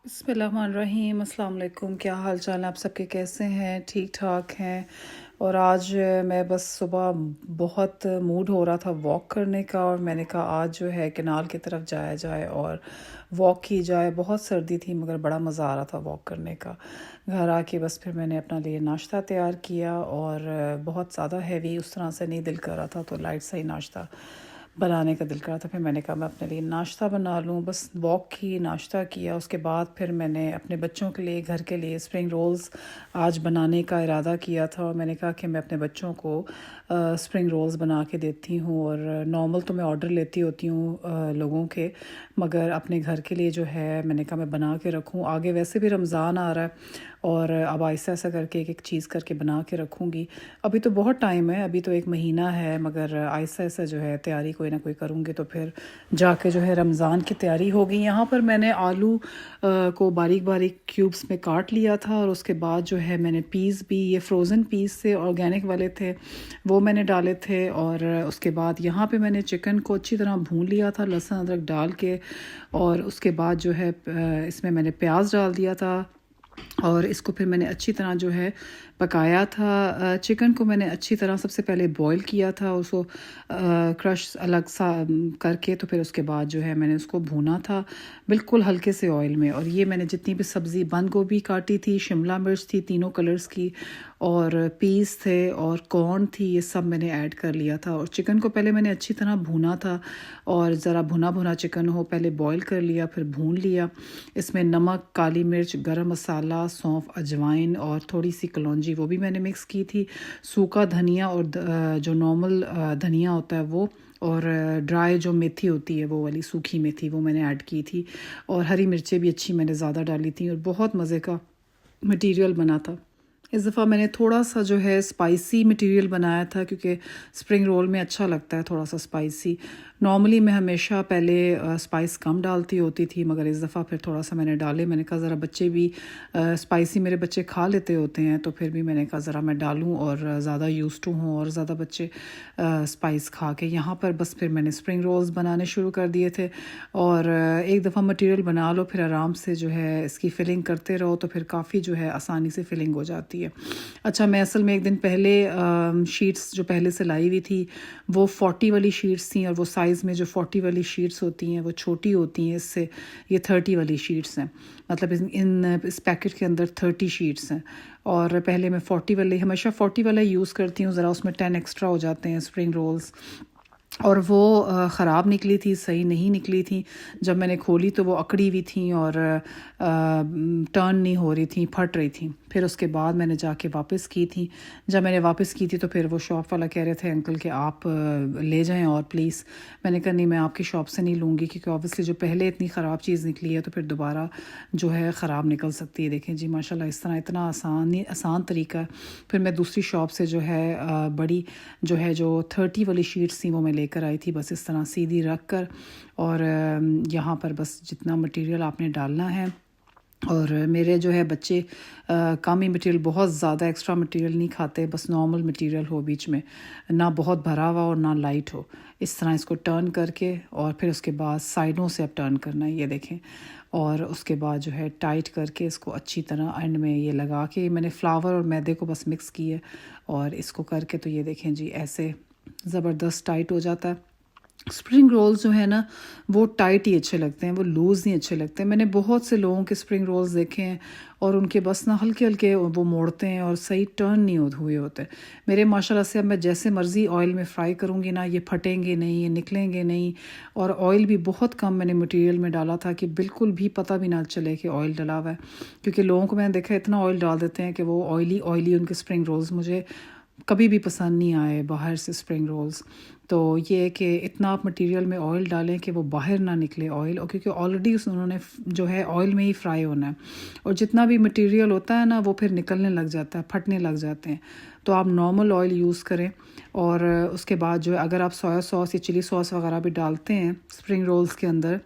بسم اللہ الرحمن الرحیم۔ السلام علیکم، کیا حال چال ہیں آپ سب کے؟ کیسے ہیں؟ ٹھیک ٹھاک ہیں؟ اور آج میں بس صبح بہت موڈ ہو رہا تھا واک کرنے کا، اور میں نے کہا آج جو ہے کینال کی طرف جایا جائے اور واک کی جائے۔ بہت سردی تھی مگر بڑا مزہ آ رہا تھا واک کرنے کا۔ گھر آ کے بس پھر میں نے اپنا لیے ناشتہ تیار کیا، اور بہت زیادہ ہیوی اس طرح سے نہیں دل کر رہا تھا، تو لائٹ سا ہی ناشتہ بنانے کا دل کر رہا تھا۔ پھر میں نے کہا میں اپنے لیے ناشتہ بنا لوں، بس واک کی، ناشتہ کیا۔ اس کے بعد پھر میں نے اپنے بچوں کے لیے، گھر کے لیے اسپرنگ رولز آج بنانے کا ارادہ کیا تھا، اور میں نے کہا کہ میں اپنے بچوں کو اسپرنگ رولز بنا کے دیتی ہوں۔ اور نارمل تو میں آرڈر لیتی ہوتی ہوں لوگوں کے، مگر اپنے گھر کے لیے جو ہے میں نے کہا میں بنا کے رکھوں۔ آگے ویسے بھی رمضان آ رہا ہے، اور اب آہستہ آہستہ کر کے ایک ایک چیز کر کے بنا کے رکھوں گی۔ ابھی تو بہت ٹائم ہے، ابھی تو 1 مہینہ ہے، مگر آہستہ آہستہ جو ہے تیاری کوئی نہ کوئی کروں گی، تو پھر جا کے جو ہے رمضان کی تیاری ہوگی۔ یہاں پر میں نے آلو کو باریک باریک کیوبس میں کاٹ لیا تھا، اور اس کے بعد جو ہے میں نے پیس بھی، یہ فروزن پیس تھے، آرگینک والے تھے، وہ میں نے ڈالے تھے۔ اور اس کے بعد یہاں پہ میں نے چکن کو اچھی طرح بھون لیا تھا لہسن ادرک ڈال کے، اور اس کے بعد جو ہے اس میں نے پیاز ڈال دیا تھا، اور اس کو پھر میں نے اچھی طرح جو ہے پکایا تھا۔ چکن کو میں نے اچھی طرح سب سے پہلے بوائل کیا تھا، اس کو کرش الگ سا کر کے، تو پھر اس کے بعد جو ہے میں نے اس کو بھونا تھا بالکل ہلکے سے آئل میں۔ اور یہ میں نے جتنی بھی سبزی، بند گوبھی کاٹی تھی، شملہ مرچ تھی تینوں کلرز کی، اور پیس تھے اور کارن تھی، یہ سب میں نے ایڈ کر لیا تھا۔ اور چکن کو پہلے میں نے اچھی طرح بھونا تھا، اور ذرا بھنا بھنا چکن ہو، پہلے بوائل کر لیا پھر بھون لیا۔ اس میں نمک، کالی مرچ، گرم مسالہ، سونف، اجوائن اور تھوڑی سی کلونجی وہ بھی میں نے مکس کی تھی، سوکھا دھنیا اور جو نارمل دھنیا ہوتا ہے وہ، اور ڈرائی جو میتھی ہوتی ہے وہ والی سوکھی میتھی وہ میں نے ایڈ کی تھی، اور ہری مرچیں بھی اچھی میں نے زیادہ ڈالی تھیں، اور بہت مزے کا مٹیریل بنا تھا۔ اس دفعہ میں نے تھوڑا سا جو ہے اسپائسی مٹیریل بنایا تھا، کیونکہ اسپرنگ رول میں اچھا لگتا ہے تھوڑا سا اسپائسی۔ نارملی میں ہمیشہ پہلے اسپائس کم ڈالتی ہوتی تھی، مگر اس دفعہ پھر تھوڑا سا میں نے ڈالے۔ میں نے کہا ذرا بچے بھی اسپائسی، میرے بچے کھا لیتے ہوتے ہیں، تو پھر بھی میں نے کہا ذرا میں ڈالوں اور زیادہ یوز ٹو ہوں، اور زیادہ بچے اسپائس کھا کے۔ یہاں پر بس پھر میں نے اسپرنگ رولز بنانے شروع کر دیے تھے، اور ایک دفعہ مٹیریل بنا لو پھر آرام سے جو ہے اس کی فلنگ کرتے رہو، تو پھر کافی جو ہے آسانی سے فلنگ ہو جاتی ہے۔ اچھا، میں اصل میں ایک دن پہلے شیٹس جو پہلے سے لائی ہوئی تھی وہ 40 والی شیٹس تھیں، اور وہ سائز میں جو 40 والی شیٹس ہوتی ہیں وہ چھوٹی ہوتی ہیں اس سے، یہ 30 والی شیٹس ہیں، مطلب اس پیکٹ کے اندر 30 شیٹس ہیں، اور پہلے میں 40 والے، ہمیشہ 40 والا یوز کرتی ہوں، ذرا اس میں 10 ایکسٹرا ہو جاتے ہیں اسپرنگ رولز، اور وہ خراب نکلی تھی، صحیح نہیں نکلی تھیں۔ جب میں نے کھولی تو وہ اکڑی ہوئی تھیں، اور ٹرن نہیں ہو رہی تھیں، پھٹ رہی تھیں۔ پھر اس کے بعد میں نے جا کے واپس کی تھی۔ جب میں نے واپس کی تھی تو پھر وہ شاپ والا کہہ رہے تھے انکل کہ آپ لے جائیں اور پلیز۔ میں نے کہا نہیں، میں آپ کی شاپ سے نہیں لوں گی، کیونکہ آبویسلی جو پہلے اتنی خراب چیز نکلی ہے تو پھر دوبارہ جو ہے خراب نکل سکتی ہے۔ دیکھیں جی ماشاء اللہ، اس طرح اتنا آسان طریقہ ہے۔ پھر میں دوسری شاپ سے جو ہے بڑی جو ہے جو 30 والی شیٹس تھیں وہ میں لے کر آئی تھی، بس اس طرح سیدھی رکھ کر، اور یہاں پر بس جتنا مٹیریل آپ نے ڈالنا ہے۔ اور میرے جو ہے بچے کم ہی مٹیریل، بہت زیادہ ایکسٹرا مٹیریل نہیں کھاتے، بس نارمل مٹیریل ہو بیچ میں، نہ بہت بھرا ہوا اور نہ لائٹ ہو۔ اس طرح اس کو ٹرن کر کے، اور پھر اس کے بعد سائڈوں سے اب ٹرن کرنا ہے، یہ دیکھیں، اور اس کے بعد جو ہے ٹائٹ کر کے اس کو اچھی طرح اینڈ میں یہ لگا کے، میں نے فلاور اور میدے کو بس مکس کی ہے، اور اس کو کر کے تو یہ دیکھیں جی ایسے زبردست ٹائٹ ہو جاتا ہے۔ اسپرنگ رولز جو ہے نا وہ ٹائٹ ہی اچھے لگتے ہیں، وہ لوز نہیں اچھے لگتے۔ میں نے بہت سے لوگوں کے اسپرنگ رولز دیکھے ہیں، اور ان کے بس نا ہلکے ہلکے وہ موڑتے ہیں اور صحیح ٹرن نہیں ہوئے ہوتے۔ میرے ماشاءاللہ سے اب میں جیسے مرضی آئل میں فرائی کروں گی نا، یہ پھٹیں گے نہیں، یہ نکلیں گے نہیں، اور آئل بھی بہت کم میں نے مٹیریل میں ڈالا تھا کہ بالکل بھی پتہ بھی نہ چلے کہ آئل ڈلا ہوا ہے، کیونکہ لوگوں کو میں نے دیکھا اتنا آئل ڈال دیتے ہیں کہ وہ آئلی آئلی ان کے اسپرنگ رولز مجھے کبھی بھی پسند نہیں آئے باہر سے اسپرنگ رولز۔ تو یہ ہے کہ اتنا آپ مٹیریل میں آئل ڈالیں کہ وہ باہر نہ نکلے آئل، اور کیونکہ آلریڈی انہوں نے جو ہے آئل میں ہی فرائی ہونا ہے، اور جتنا بھی مٹیریل ہوتا ہے نا وہ پھر نکلنے لگ جاتا ہے، پھٹنے لگ جاتے ہیں۔ تو آپ نارمل آئل یوز کریں، اور اس کے بعد جو ہے اگر آپ سویا سوس یا چلی سوس وغیرہ بھی ڈالتے ہیں اسپرنگ رولز کے اندر،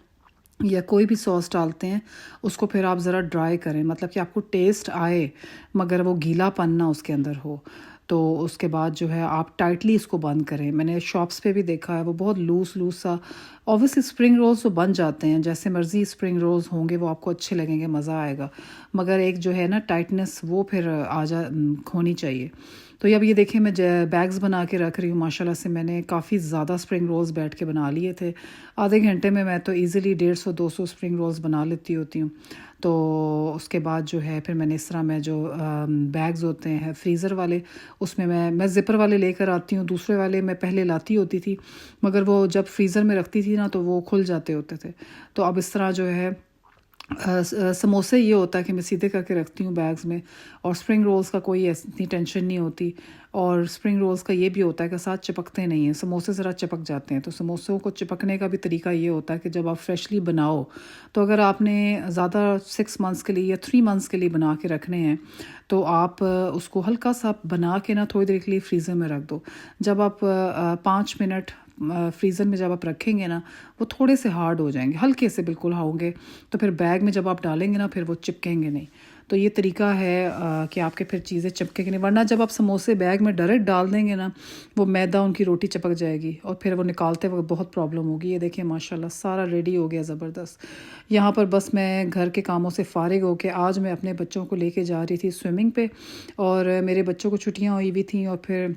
یا کوئی بھی سوس ڈالتے ہیں، اس کو پھر آپ ذرا ڈرائی کریں، مطلب کہ آپ کو ٹیسٹ آئے مگر وہ گیلا پن نہ اس کے اندر ہو۔ تو اس کے بعد جو ہے آپ ٹائٹلی اس کو بند کریں. میں نے شاپس پہ بھی دیکھا ہے وہ بہت لوز سا. اوبویسلی اسپرنگ رولز تو بن جاتے ہیں جیسے مرضی اسپرنگ رولز ہوں گے وہ آپ کو اچھے لگیں گے, مزہ آئے گا, مگر ایک جو ہے نا ٹائٹنس وہ پھر ہونی چاہیے. تو اب یہ دیکھیں میں بیگز بنا کے رکھ رہی ہوں. ماشاءاللہ سے میں نے کافی زیادہ اسپرنگ رولز بیٹھ کے بنا لیے تھے. آدھے گھنٹے میں تو ایزیلی 150-200 اسپرنگ رولز بنا لیتی ہوتی ہوں. تو اس کے بعد جو ہے پھر میں نے اس طرح میں جو بیگز ہوتے ہیں فریزر والے, اس میں زپر والے لے کر آتی ہوں. دوسرے والے میں پہلے لاتی ہوتی تھی مگر وہ جب فریزر میں رکھتی تھی نا تو وہ کھل جاتے ہوتے تھے. تو اب اس طرح جو ہے سموسے یہ ہوتا ہے کہ میں سیدھے کر کے رکھتی ہوں بیگز میں, اور اسپرنگ رولز کا کوئی اتنی ٹینشن نہیں ہوتی. اور اسپرنگ رولز کا یہ بھی ہوتا ہے کہ ساتھ چپکتے نہیں ہیں, سموسے ذرا چپک جاتے ہیں. تو سموسوں کو چپکنے کا بھی طریقہ یہ ہوتا ہے کہ جب آپ فریشلی بناؤ تو اگر آپ نے زیادہ 6 منتھس کے لیے یا 3 منتھس کے لیے بنا کے رکھنے ہیں تو آپ اس کو ہلکا سا بنا کے نا تھوڑی دیر کے لیے فریزر میں رکھ دو. جب آپ 5 منٹ فریزر میں جب آپ رکھیں گے نا وہ تھوڑے سے ہارڈ ہو جائیں گے, ہلکے سے بالکل ہوں گے, تو پھر بیگ میں جب آپ ڈالیں گے نا پھر وہ چپکیں گے نہیں. تو یہ طریقہ ہے کہ آپ کے پھر چیزیں چپکیں گے نہیں, ورنہ جب آپ سموسے بیگ میں ڈائریکٹ ڈال دیں گے نا وہ میدا ان کی روٹی چپک جائے گی اور پھر وہ نکالتے وقت بہت پرابلم ہوگی. یہ دیکھیں ماشاءاللہ سارا ریڈی ہو گیا زبردست. یہاں پر بس میں گھر کے کاموں سے فارغ ہو کے آج میں اپنے بچوں کو لے کے جا رہی تھی سوئمنگ پہ, اور میرے بچوں کو چھٹیاں ہوئی بھی تھیں, اور پھر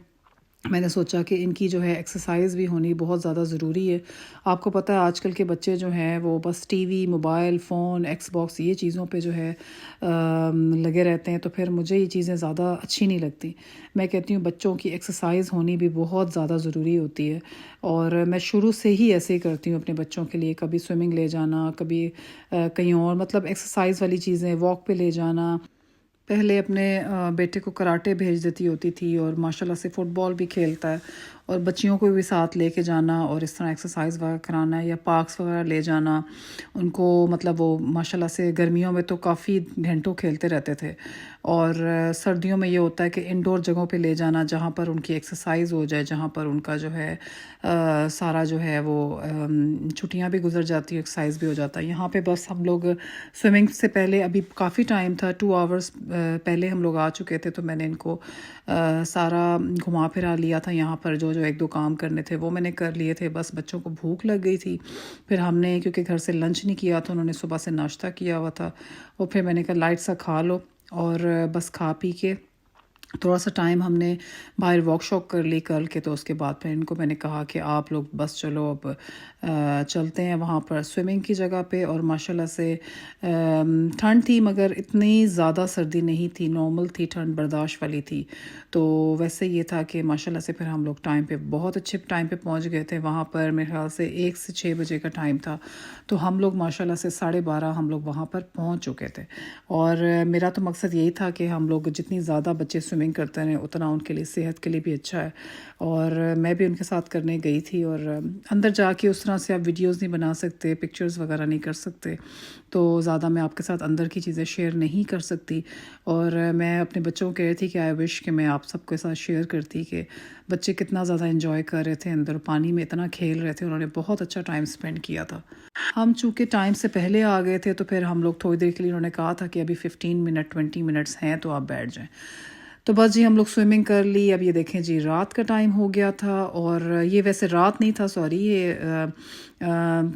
میں نے سوچا کہ ان کی جو ہے ایکسرسائز بھی ہونی بہت زیادہ ضروری ہے. آپ کو پتہ ہے آج کل کے بچے جو ہیں وہ بس T V, mobile phone, x box یہ چیزوں پہ جو ہے لگے رہتے ہیں. تو پھر مجھے یہ چیزیں زیادہ اچھی نہیں لگتی. میں کہتی ہوں بچوں کی ایکسرسائز ہونی بھی بہت زیادہ ضروری ہوتی ہے, اور میں شروع سے ہی ایسے ہی کرتی ہوں اپنے بچوں کے لیے. کبھی سوئمنگ لے جانا, کبھی کہیں اور مطلب ایکسرسائز والی چیزیں, واک پہ لے جانا. پہلے اپنے بیٹے کو کراٹے بھیج دیتی ہوتی تھی, اور ماشاءاللہ سے فٹ بال بھی کھیلتا ہے, اور بچیوں کو بھی ساتھ لے کے جانا اور اس طرح ایکسرسائز وغیرہ کرانا, یا پارکس وغیرہ لے جانا ان کو. مطلب وہ ماشاءاللہ سے گرمیوں میں تو کافی گھنٹوں کھیلتے رہتے تھے, اور سردیوں میں یہ ہوتا ہے کہ انڈور جگہوں پہ لے جانا جہاں پر ان کی ایکسرسائز ہو جائے, جہاں پر ان کا جو ہے سارا جو ہے وہ چھٹیاں بھی گزر جاتی ہیں, ایکسرسائز بھی ہو جاتا ہے. یہاں پہ بس ہم لوگ سوئمنگ سے پہلے ابھی کافی ٹائم تھا, 2 آورس پہلے ہم لوگ آ چکے تھے, تو میں نے ان کو سارا گھما پھرا لیا تھا. یہاں پر جو 1-2 کام کرنے تھے وہ میں نے کر لیے تھے. بس بچوں کو بھوک لگ گئی تھی, پھر ہم نے کیونکہ گھر سے لنچ نہیں کیا تھا, انہوں نے صبح سے ناشتہ کیا ہوا تھا, اور پھر میں نے کہا لائٹ سا کھا لو, اور بس کھا پی کے تھوڑا سا ٹائم ہم نے باہر واک شاک کر لی کر کے. تو اس کے بعد پھر ان کو میں نے کہا کہ آپ لوگ بس چلو اب چلتے ہیں وہاں پر سوئمنگ کی جگہ پہ. اور ماشاءاللہ سے ٹھنڈ تھی مگر اتنی زیادہ سردی نہیں تھی, نارمل تھی, ٹھنڈ برداشت والی تھی. تو ویسے یہ تھا کہ ماشاءاللہ سے پھر ہم لوگ ٹائم پہ بہت اچھے ٹائم پہ پہنچ گئے تھے. وہاں پر میرے خیال سے 1 سے 6 بجے کا ٹائم تھا, تو ہم لوگ ماشاءاللہ سے 12:30 ہم لوگ وہاں پر پہنچ چکے تھے. اور میرا تو مقصد یہی تھا کہ ہم لوگ جتنی زیادہ بچے سوئمنگ کرتے رہیں اتنا ان کے لیے صحت کے لیے بھی اچھا ہے. اور میں بھی ان کے ساتھ کرنے گئی تھی, اور اندر جا کے اس طرح سے آپ ویڈیوز نہیں بنا سکتے, پکچرز وغیرہ نہیں کر سکتے, تو زیادہ میں آپ کے ساتھ اندر کی چیزیں شیئر نہیں کر سکتی. اور میں اپنے بچوں کو کہہ رہی تھی کہ آئی وش کہ میں آپ سب کے ساتھ شیئر کرتی کہ بچے کتنا زیادہ انجوائے کر رہے تھے, اندر پانی میں اتنا کھیل رہے تھے, انہوں نے بہت اچھا ٹائم سپینڈ کیا تھا. ہم چونکہ ٹائم سے پہلے آ گئے تھے تو پھر ہم لوگ تھوڑی دیر کے لیے, انہوں نے کہا تھا کہ ابھی 15 منٹ 20 منٹس ہیں تو آپ بیٹھ جائیں. تو بس جی ہم لوگ سوئمنگ کر لی. اب یہ دیکھیں جی رات کا ٹائم ہو گیا تھا, اور یہ ویسے رات نہیں تھا, سوری, یہ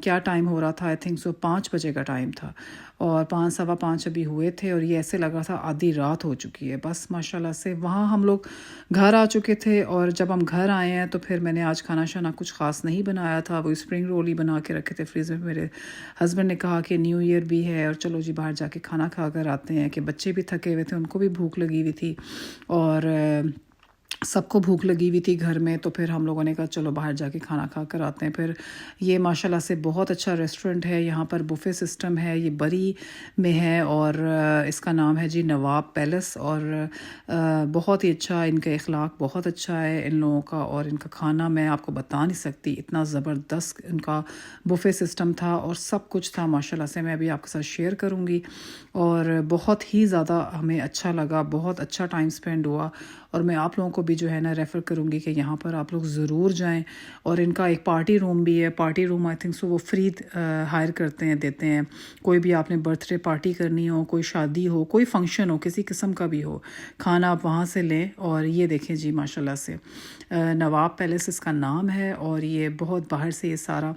کیا ٹائم ہو رہا تھا, آئی تھنک سو 5 بجے کا ٹائم تھا, اور 5 سوا 5 ابھی ہوئے تھے, اور یہ ایسے لگا تھا آدھی رات ہو چکی ہے. بس ماشاءاللہ سے وہاں ہم لوگ گھر آ چکے تھے, اور جب ہم گھر آئے ہیں تو پھر میں نے آج کھانا شانا کچھ خاص نہیں بنایا تھا. وہ اسپرنگ رول ہی بنا کے رکھے تھے فریزر میں. میرے ہسبینڈ نے کہا کہ نیو ایئر بھی ہے اور چلو جی باہر جا کے کھانا کھا کر آتے ہیں, کہ بچے بھی تھکے ہوئے تھے, ان کو بھی بھوک لگی ہوئی تھی, اور سب کو بھوک لگی ہوئی تھی گھر میں. تو پھر ہم لوگوں نے کہا چلو باہر جا کے کھانا کھا کر آتے ہیں. پھر یہ ماشاءاللہ سے بہت اچھا ریسٹورنٹ ہے, یہاں پر بوفے سسٹم ہے, یہ بری میں ہے, اور اس کا نام ہے جی نواب پیلس. اور بہت ہی اچھا, ان کا اخلاق بہت اچھا ہے ان لوگوں کا, اور ان کا کھانا میں آپ کو بتا نہیں سکتی, اتنا زبردست ان کا بوفے سسٹم تھا, اور سب کچھ تھا ماشاءاللہ سے. میں ابھی آپ کے ساتھ شیئر کروں گی, اور بہت ہی زیادہ ہمیں اچھا لگا, بہت اچھا ٹائم سپینڈ ہوا. اور میں آپ لوگوں کو بھی جو ہے نا ریفر کروں گی کہ یہاں پر آپ لوگ ضرور جائیں. اور ان کا ایک پارٹی روم بھی ہے. Party room I think so وہ فری ہائر کرتے ہیں، دیتے ہیں. کوئی بھی آپ نے برتھ ڈے پارٹی کرنی ہو، کوئی شادی ہو، کوئی فنکشن ہو، کسی قسم کا بھی ہو، کھانا آپ وہاں سے لیں. اور یہ دیکھیں جی ماشاءاللہ سے نواب پیلیس اس کا نام ہے. اور یہ بہت باہر سے یہ سارا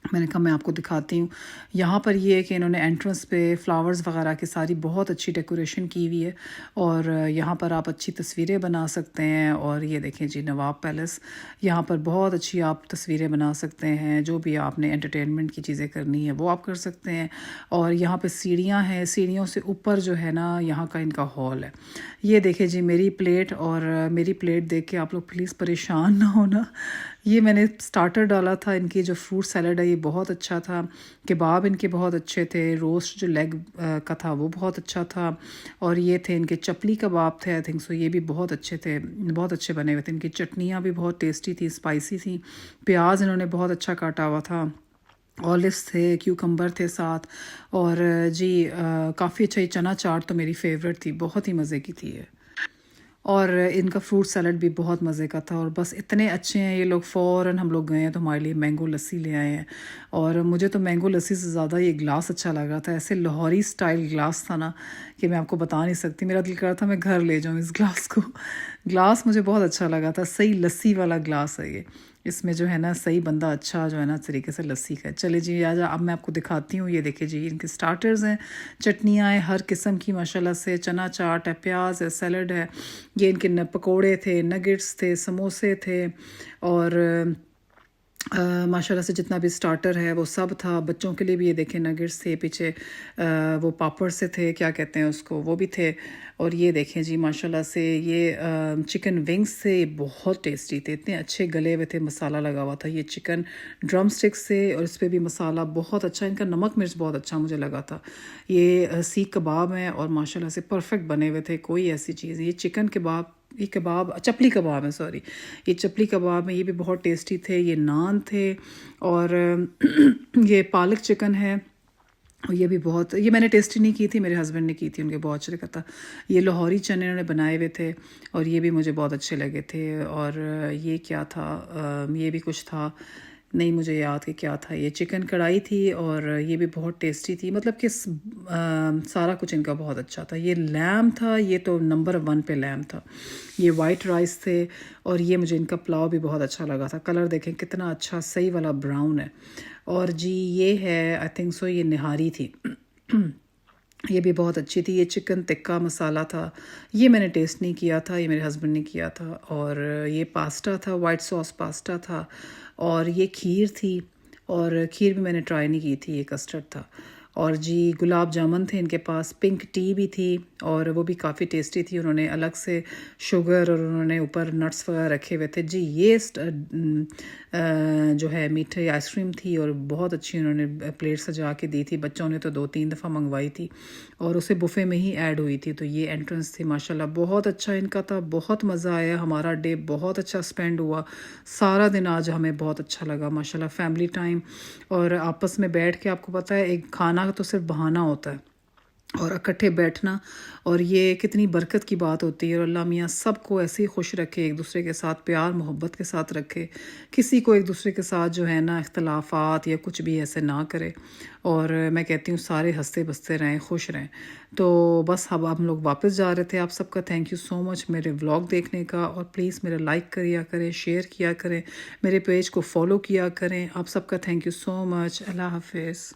میں نے کہا میں آپ کو دکھاتی ہوں. یہاں پر یہ ہے کہ انہوں نے انٹرنس پہ فلاورز وغیرہ کی ساری بہت اچھی ڈیکوریشن کی ہوئی ہے. اور یہاں پر آپ اچھی تصویریں بنا سکتے ہیں. اور یہ دیکھیں جی نواب پیلیس، یہاں پر بہت اچھی آپ تصویریں بنا سکتے ہیں. جو بھی آپ نے انٹرٹینمنٹ کی چیزیں کرنی ہے وہ آپ کر سکتے ہیں. اور یہاں پہ سیڑھیاں ہیں، سیڑھیوں سے اوپر جو ہے نا یہاں کا ان کا ہال ہے. یہ دیکھیں جی میری پلیٹ، اور میری پلیٹ دیکھ کے آپ لوگ پلیز پریشان نہ ہونا. یہ میں نے سٹارٹر ڈالا تھا، ان کی جو فروٹ سیلڈ ہے یہ بہت اچھا تھا. کباب ان کے بہت اچھے تھے. روسٹ جو لیگ کا تھا وہ بہت اچھا تھا. اور یہ تھے ان کے چپلی کباب تھے آئی تھنک سو، یہ بھی بہت اچھے تھے، بہت اچھے بنے ہوئے تھے. ان کی چٹنیاں بھی بہت ٹیسٹی تھی، اسپائسی تھیں. پیاز انہوں نے بہت اچھا کاٹا ہوا تھا. اولیوس تھے، کیوکمبر تھے ساتھ. اور جی کافی اچھا. یہ چنا چاٹ تو میری فیوریٹ تھی، بہت ہی مزے کی تھی یہ. اور ان کا فروٹ سیلڈ بھی بہت مزے کا تھا. اور بس اتنے اچھے ہیں یہ لوگ. فوراً ہم لوگ گئے ہیں تو ہمارے لیے مینگو لسی لے آئے ہیں. اور مجھے تو مینگو لسی سے زیادہ یہ گلاس اچھا لگ رہا تھا. ایسے لاہوری سٹائل گلاس تھا نا کہ میں آپ کو بتا نہیں سکتی. میرا دل کر رہا تھا میں گھر لے جاؤں اس گلاس کو. گلاس مجھے بہت اچھا لگا تھا. صحیح لسی والا گلاس ہے یہ. اس میں جو ہے نا صحیح بندہ اچھا جو ہے نا طریقے سے لسی کا. چلے جی اب میں آپ کو دکھاتی ہوں. یہ دیکھیں جی ان کے سٹارٹرز ہیں، چٹنیاں ہیں ہر قسم کی ماشاءاللہ سے. چنا چاٹ ہے، پیاز ہے، سیلڈ ہے. یہ ان کے پکوڑے تھے، نگٹس تھے، سموسے تھے. اور ماشاءاللہ سے جتنا بھی سٹارٹر ہے وہ سب تھا. بچوں کے لیے بھی یہ دیکھیں نگٹس تھے. پیچھے وہ پاپڑ سے تھے، کیا کہتے ہیں اس کو، وہ بھی تھے. اور یہ دیکھیں جی ماشاءاللہ سے یہ چکن ونگز تھے. یہ بہت ٹیسٹی تھے، اتنے اچھے گلے ہوئے تھے، مسالہ لگا ہوا تھا. یہ چکن ڈرم سٹکس سے، اور اس پہ بھی مسالہ بہت اچھا. ان کا نمک مرچ بہت اچھا مجھے لگا تھا. یہ سیخ کباب ہیں اور ماشاءاللہ سے پرفیکٹ بنے ہوئے تھے. کوئی ایسی چیز، یہ چکن کباب، یہ کباب چپلی کباب ہے، سوری یہ چپلی کباب ہے. یہ بھی بہت ٹیسٹی تھے. یہ نان تھے. اور یہ پالک چکن ہے. یہ بھی بہت، یہ میں نے ٹیسٹی نہیں کی تھی، میرے ہسبینڈ نے کی تھی، ان کے بہت اچھا لگا تھا. یہ لاہوری چنے انہوں نے بنائے ہوئے تھے اور یہ بھی مجھے بہت اچھے لگے تھے. اور یہ کیا تھا، یہ بھی کچھ تھا، نہیں مجھے یاد کہ کیا تھا. یہ چکن کڑھائی تھی اور یہ بھی بہت ٹیسٹی تھی. مطلب کہ سارا کچھ ان کا بہت اچھا تھا. یہ لیمب تھا، یہ تو نمبر 1 پہ لیمب تھا. یہ وائٹ رائس تھے. اور یہ مجھے ان کا پلاؤ بھی بہت اچھا لگا تھا. کلر دیکھیں کتنا اچھا صحیح والا براؤن ہے. اور جی یہ ہے آئی تھنک سو یہ نہاری تھی. یہ بھی بہت اچھی تھی. یہ چکن تکہ مسالہ تھا. یہ میں نے ٹیسٹ نہیں کیا تھا، یہ میرے ہسبینڈ نے کیا تھا. اور یہ پاستا تھا، وائٹ سوس پاستا تھا. اور یہ کھیر تھی، اور کھیر بھی میں نے ٹرائی نہیں کی تھی. یہ کسٹرڈ تھا. اور جی گلاب جامن تھے ان کے پاس. پنک ٹی بھی تھی اور وہ بھی کافی ٹیسٹی تھی. انہوں نے الگ سے شوگر اور انہوں نے اوپر نٹس وغیرہ رکھے ہوئے تھے. جی یہ جو ہے میٹھے آئس کریم تھی اور بہت اچھی انہوں نے پلیٹ سجا کے دی تھی. بچوں نے تو 2-3 دفعہ منگوائی تھی اور اسے بفے میں ہی ایڈ ہوئی تھی. تو یہ انٹرنس تھی ماشاءاللہ بہت اچھا ان کا تھا. بہت مزہ آیا. ہمارا ڈے بہت اچھا سپینڈ ہوا. سارا دن آج ہمیں بہت اچھا لگا ماشاءاللہ. فیملی ٹائم اور آپس میں بیٹھ کے، آپ کو پتہ ہے ایک کھانا تو صرف بہانہ ہوتا ہے اور اکٹھے بیٹھنا، اور یہ کتنی برکت کی بات ہوتی ہے. اور اللہ میاں سب کو ایسے ہی خوش رکھے، ایک دوسرے کے ساتھ پیار محبت کے ساتھ رکھے. کسی کو ایک دوسرے کے ساتھ جو ہے نا اختلافات یا کچھ بھی ایسے نہ کرے. اور میں کہتی ہوں سارے ہنستے بستے رہیں، خوش رہیں. تو بس اب ہم لوگ واپس جا رہے تھے. آپ سب کا تھینک یو سو مچ میرے ولاگ دیکھنے کا. اور پلیز میرا لائک کیا کریں، شیئر کیا کریں، میرے پیج کو فالو کیا کریں. آپ سب کا تھینک یو سو مچ. اللہ حافظ.